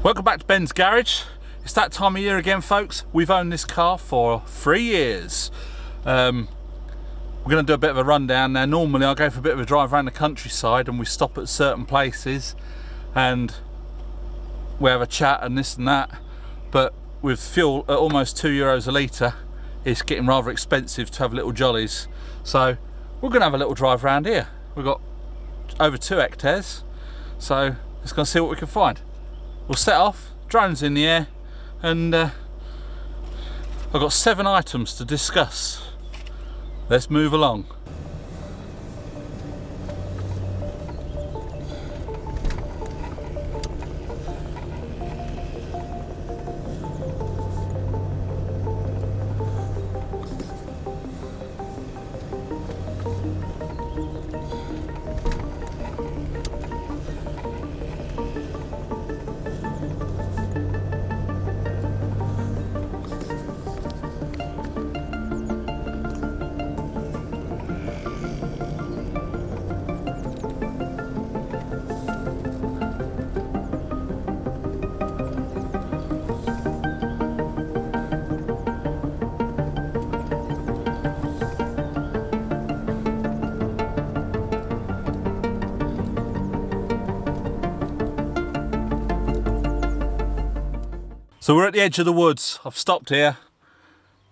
Welcome back to Ben's Garage. It's that time of year again, folks. We've owned this car for 3 years. We're going to do a bit of a rundown now. Normally I go for a bit of a drive around the countryside and we stop at certain places and we have a chat and this and that, but with fuel at almost €2 a litre, it's getting rather expensive to have little jollies. So we're going to have a little drive around here. We've got over 2 hectares, so let's go and see what we can find. We'll set off, drones in the air, and I've got 7 items to discuss. Let's move along. So we're at the edge of the woods. I've stopped here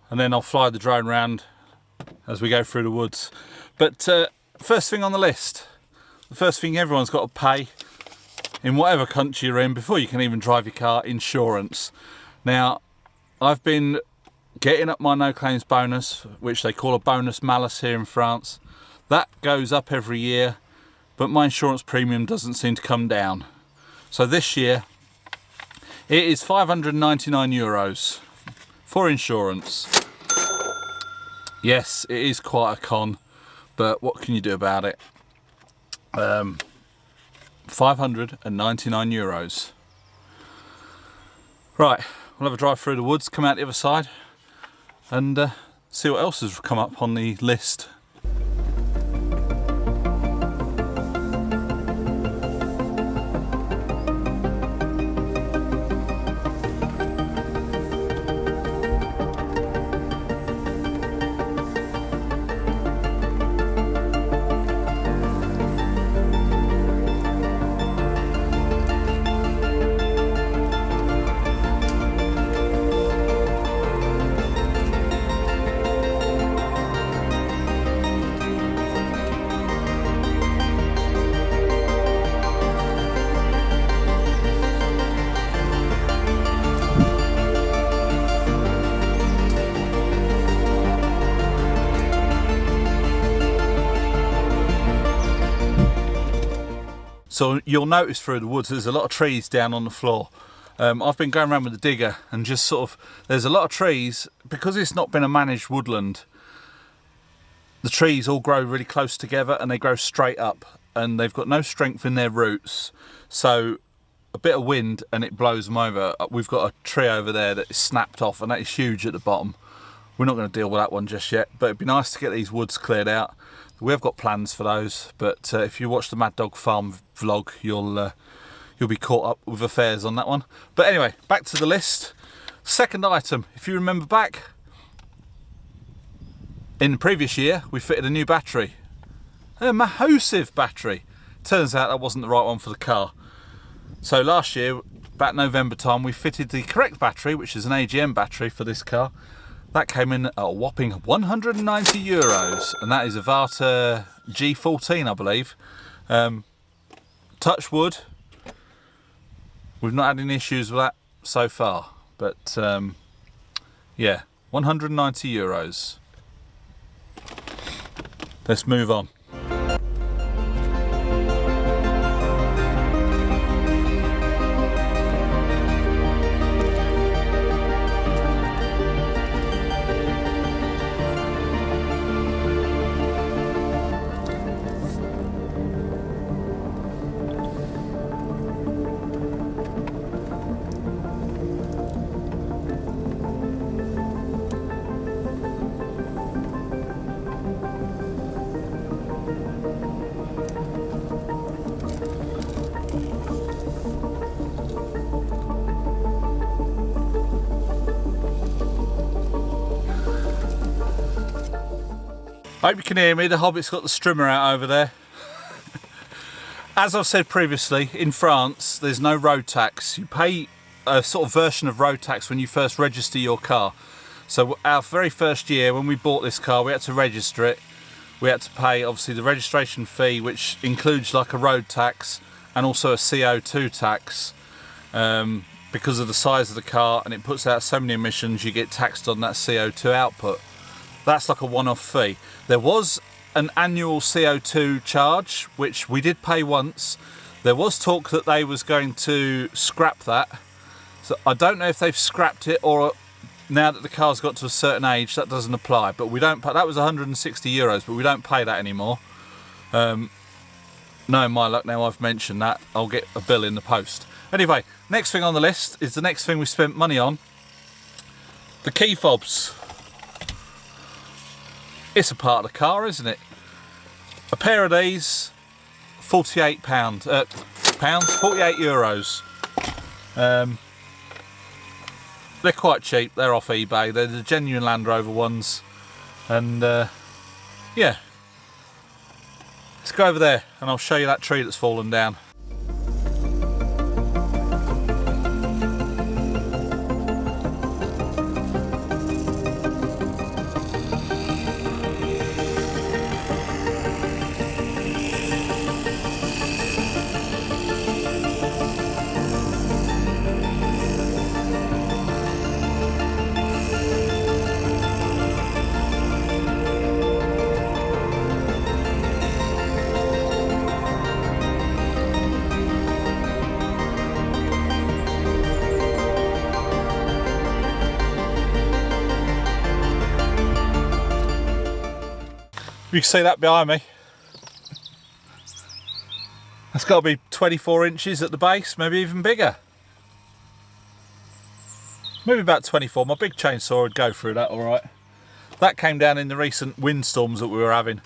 and then I'll fly the drone round as we go through the woods. But first thing on the list, the first thing everyone's got to pay in whatever country you're in before you can even drive your car: insurance. Now, I've been getting up my no claims bonus, which they call a bonus malus here in France. That goes up every year, but my insurance premium doesn't seem to come down. So this year it is €599 for insurance. Yes, it is quite a con, but what can you do about it? €599. Right, we'll have a drive through the woods, come out the other side, and see what else has come up on the list. So you'll notice through the woods there's a lot of trees down on the floor. I've been going around with the digger and just sort of, there's a lot of trees, because it's not been a managed woodland, the trees all grow really close together and they grow straight up and they've got no strength in their roots. So a bit of wind and it blows them over. We've got a tree over there that is snapped off and that is huge at the bottom. We're not going to deal with that one just yet, but it'd be nice to get these woods cleared out. We have got plans for those, but if you watch the Mad Dog Farm vlog, you'll be caught up with affairs on that one. But anyway, back to the list. Second item, if you remember back, in the previous year, we fitted a new battery. A massive battery. Turns out that wasn't the right one for the car. So last year, about November time, we fitted the correct battery, which is an AGM battery for this car. That came in at a whopping €190, and that is a Varta G14, I believe. Touch wood, we've not had any issues with that so far, but yeah, €190. Let's move on. I hope you can hear me. The Hobbit's got the strimmer out over there. As I've said previously, in France there's no road tax. You pay a sort of version of road tax when you first register your car. So our very first year when we bought this car, we had to register it. We had to pay obviously the registration fee, which includes like a road tax and also a CO2 tax, because of the size of the car, and it puts out so many emissions, you get taxed on that CO2 output. That's like a one-off fee. There was an annual CO2 charge, which we did pay once. There was talk that they was going to scrap that. So I don't know if they've scrapped it, or now that the car's got to a certain age, that doesn't apply. But we don't pay, that was 160 euros, but we don't pay that anymore. Knowing my luck now I've mentioned that, I'll get a bill in the post. Anyway, next thing on the list is the next thing we spent money on. The key fobs. It's a part of the car, isn't it? A pair of these, £48, pounds, 48 euros. They're quite cheap, they're off eBay, they're the genuine Land Rover ones. And yeah, let's go over there and I'll show you that tree that's fallen down. You can see that behind me. That's got to be 24 inches at the base, maybe even bigger. Maybe about 24. My big chainsaw would go through that all right. That came down in the recent windstorms that we were having.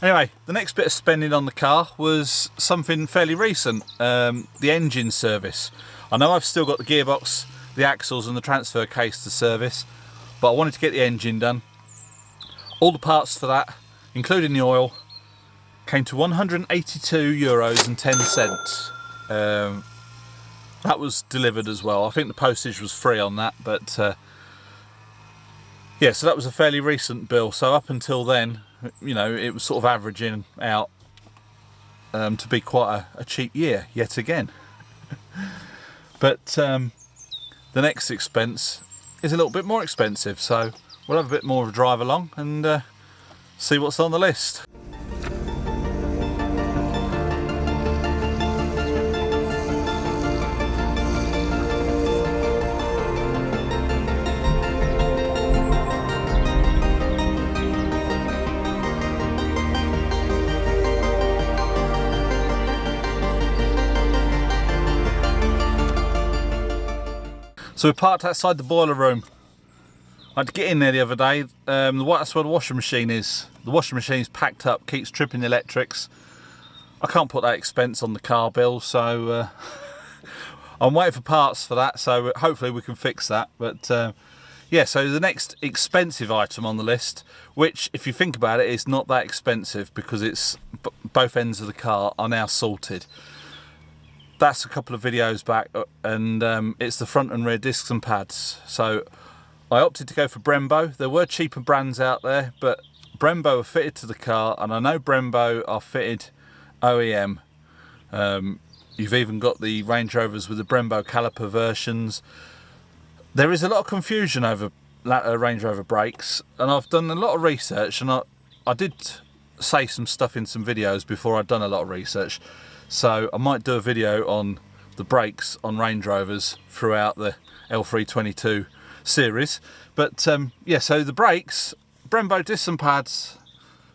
Anyway, the next bit of spending on the car was something fairly recent, the engine service. I know I've still got the gearbox, the axles and the transfer case to service, but I wanted to get the engine done. All the parts for that, including the oil, came to €182.10. That was delivered as well. I think the postage was free on that, but yeah, so that was a fairly recent bill. So up until then, you know, it was sort of averaging out to be quite a cheap year yet again. But the next expense is a little bit more expensive, so we'll have a bit more of a drive along and see what's on the list. So we parked outside the boiler room. I had to get in there the other day. That's where the washing machine is. The washing machine's packed up, keeps tripping the electrics. I can't put that expense on the car bill, so I'm waiting for parts for that, so hopefully we can fix that. But yeah, so the next expensive item on the list, which if you think about it, is not that expensive because it's both ends of the car are now sorted. That's a couple of videos back, and it's the front and rear discs and pads. So I opted to go for Brembo. There were cheaper brands out there, but Brembo are fitted to the car, and I know Brembo are fitted OEM. You've even got the Range Rovers with the Brembo caliper versions. There is a lot of confusion over Range Rover brakes, and I've done a lot of research, and I did say some stuff in some videos before I'd done a lot of research. So I might do a video on the brakes on Range Rovers throughout the L322 series. But yeah, so the brakes, Brembo discs and pads,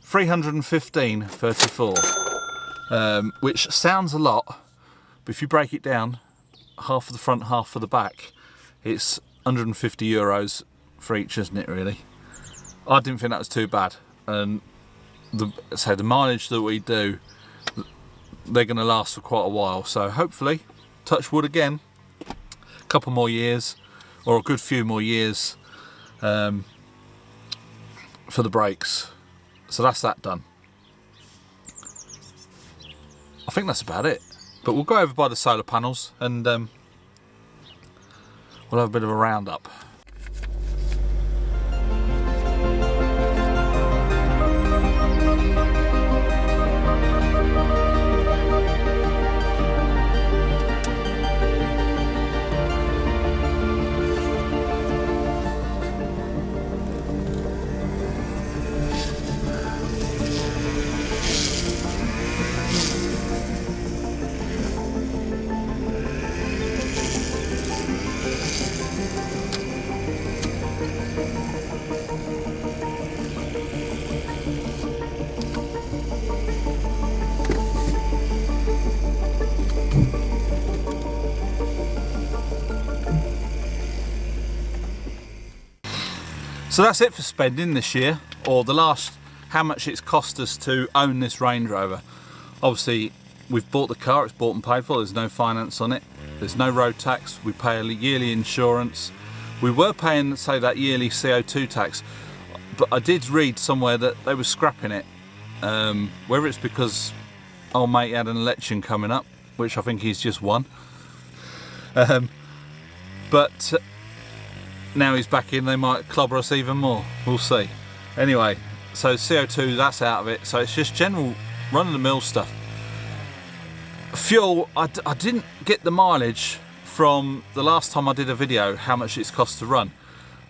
315.34, which sounds a lot, but if you break it down, half for the front, half for the back, it's 150 euros for each, isn't it really? I didn't think that was too bad, and the mileage that we do, they're going to last for quite a while, so hopefully, touch wood again, a couple more years, or a good few more years for the brakes. So that's that done. I think that's about it. But we'll go over by the solar panels and we'll have a bit of a roundup. So that's it for spending this year, or the last, how much it's cost us to own this Range Rover. Obviously, we've bought the car, it's bought and paid for, there's no finance on it, there's no road tax, we pay a yearly insurance. We were paying, say, that yearly CO2 tax, but I did read somewhere that they were scrapping it. Whether it's because old mate had an election coming up, which I think he's just won. But now he's back in, they might clobber us even more. We'll see. Anyway, so CO2, that's out of it. So it's just general run-of-the-mill stuff. Fuel, I didn't get the mileage from the last time I did a video, how much it's cost to run.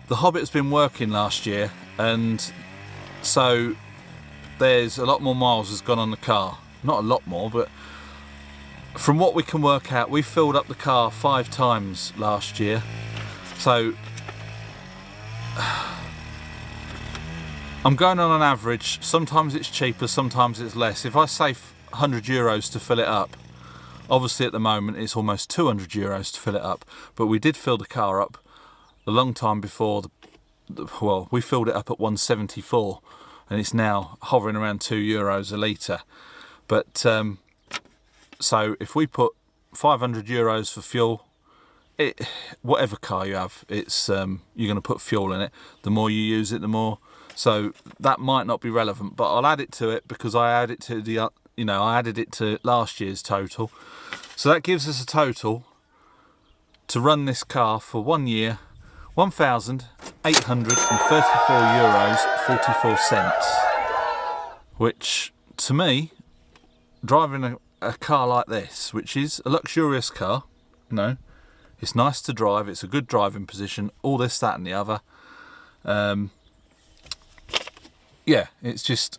The Hobbit's been working last year, and so there's a lot more miles has gone on the car. Not a lot more, but from what we can work out, we filled up the car 5 times last year. So I'm going on an average. Sometimes it's cheaper, sometimes it's less. If I save €100 to fill it up, obviously at the moment it's almost €200 to fill it up, but we did fill the car up a long time before well, we filled it up at 174 and it's now hovering around €2 a litre. But so if we put €500 for fuel, whatever car you have, it's you're going to put fuel in it. The more you use it, the more. So that might not be relevant, but I'll add it to it because I add it to the I added it to last year's total. So that gives us a total to run this car for 1 year, €1,834.44, which to me, driving a car like this, which is a luxurious car, it's nice to drive, it's a good driving position, all this, that and the other. Yeah, it's just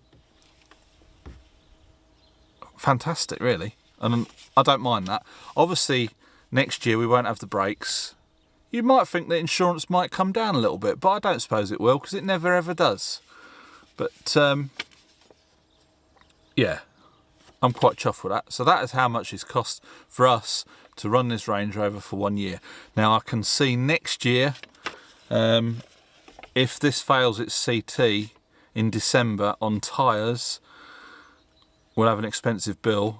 fantastic really, and I don't mind that. Obviously next year we won't have the brakes. You might think that insurance might come down a little bit, but I don't suppose it will, because it never ever does. But yeah, I'm quite chuffed with that. So that is how much it's cost for us to run this Range Rover for 1 year. Now I can see next year, if this fails its CT in December on tyres, we'll have an expensive bill.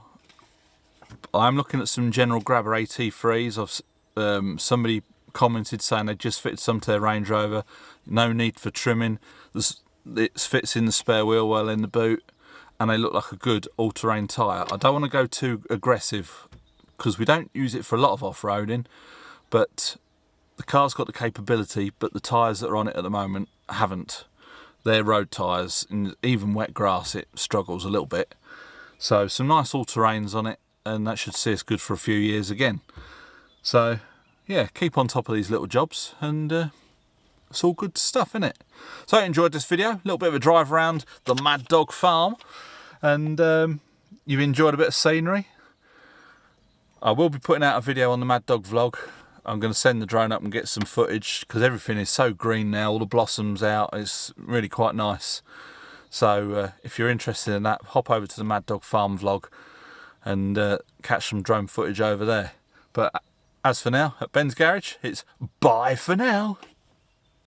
I'm looking at some general grabber AT3s. Somebody commented saying they just fitted some to their Range Rover, no need for trimming. It fits in the spare wheel well in the boot, and they look like a good all-terrain tyre. I don't want to go too aggressive because we don't use it for a lot of off-roading, but the car's got the capability, but the tyres that are on it at the moment haven't. They're road tyres, and even wet grass it struggles a little bit. So some nice all-terrains on it, and that should see us good for a few years again. So yeah, keep on top of these little jobs, and it's all good stuff, isn't it? So I enjoyed this video, a little bit of a drive around the Mad Dog farm, and you've enjoyed a bit of scenery. I will be putting out a video on the Mad Dog vlog. I'm going to send the drone up and get some footage, because everything is so green now, all the blossoms out, it's really quite nice. So if you're interested in that, hop over to the Mad Dog farm vlog and catch some drone footage over there. But as for now, at Ben's Garage, it's bye for now.